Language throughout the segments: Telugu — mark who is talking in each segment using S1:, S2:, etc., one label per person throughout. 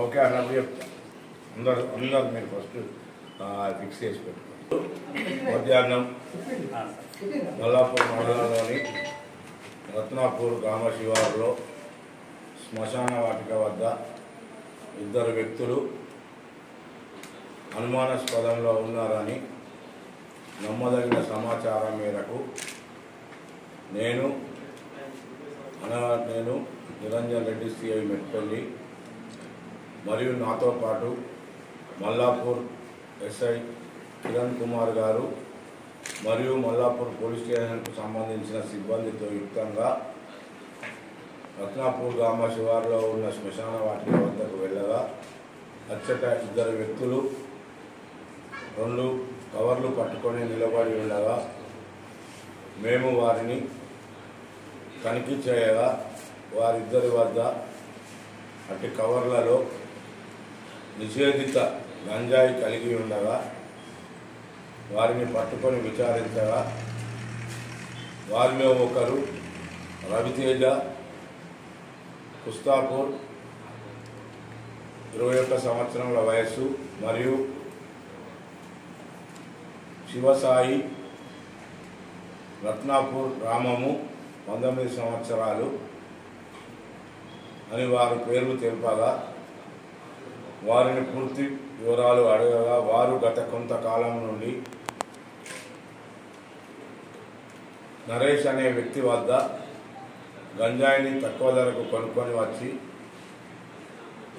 S1: ఓకే అన్నప్పుడు చెప్తా అందరూ మీరు ఫస్ట్ ఫిక్స్ చేసి పెట్టుకోండి. మధ్యాహ్నం మల్లాపూర్ మండలంలోని రత్నాపూర్ గ్రామ శివారులో శ్మశాన వాటిక వద్ద ఇద్దరు వ్యక్తులు అనుమానాస్పదంలో ఉన్నారని నమ్మదగిన సమాచారం మేరకు నేను నిరంజన్ రెడ్డి సిఐ మెట్పల్లి మరియు నాతో పాటు మల్లాపూర్ ఎస్ఐ కిరణ్ కుమార్ గారు మరియు మల్లాపూర్ పోలీస్ స్టేషన్కు సంబంధించిన సిబ్బందితో యుక్తంగా రత్నాపూర్ గ్రామ శివారులో ఉన్న శ్మశాన వాటిక వద్దకు వెళ్ళగా అచ్చట ఇద్దరు వ్యక్తులు 2 కవర్లు పట్టుకొని నిలబడి ఉండగా మేము వారిని తనిఖీ చేయగా వారిద్దరి వద్ద అట్టి కవర్లలో నిషేధిత గంజాయి కలిగి ఉండగా వారిని పట్టుకొని విచారించగా వారిలో ఒకరు రవితేజ కుస్తాపూర్ 21 సంవత్సరాల వయస్సు మరియు శివసాయి రత్నాపూర్ గ్రామము 19 సంవత్సరాలు అని వారు పేర్లు తెలుపగా వారిని పూర్తి వివరాలు అడగగా వారు గత కొంతకాలం నుండి నరేష్ అనే వ్యక్తి వద్ద గంజాయిని తక్కువ ధరకు కొనుక్కొని వచ్చి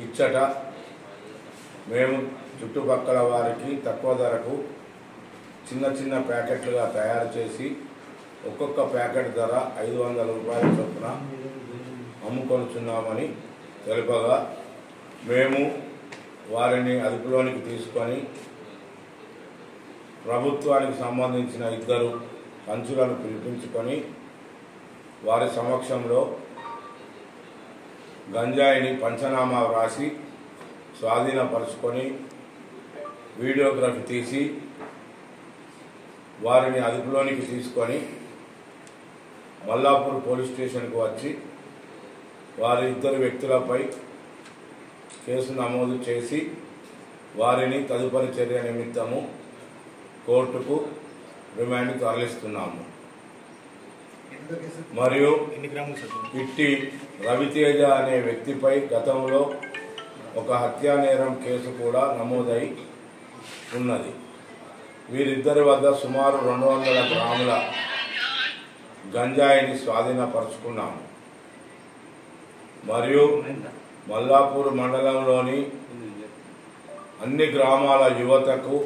S1: ఇచ్చట మేము చుట్టుపక్కల వారికి తక్కువ ధరకు చిన్న ప్యాకెట్లుగా తయారు చేసి ఒక్కొక్క ప్యాకెట్ ధర 500 రూపాయల చొప్పున అమ్ముకొనుచున్నామని తెలుపగా మేము వారిని అదుపులోనికి తీసుకొని ప్రభుత్వానికి సంబంధించిన 2 పంచులను పిలిపించుకొని వారి సమక్షంలో గంజాయిని పంచనామా వ్రాసి స్వాధీనపరుచుకొని వీడియోగ్రఫీ తీసి వారిని అదుపులోనికి తీసుకొని మల్లాపూర్ పోలీస్ స్టేషన్కు వచ్చి వారి 2 వ్యక్తులపై కేసు నమోదు చేసి వారిని తదుపరి చర్య నిమిత్తము కోర్టుకు రిమాండ్ తరలిస్తున్నాము. మరియు ఇట్టి రవితేజ అనే వ్యక్తిపై గతంలో ఒక హత్యా నేరం కేసు కూడా నమోదై ఉన్నది. వీరిద్దరి వద్ద సుమారు 200 గ్రాముల గంజాయిని స్వాధీనపరుచుకున్నాము. మరియు మల్లాపూర్ మండలంలోని అన్ని గ్రామాల యువతకు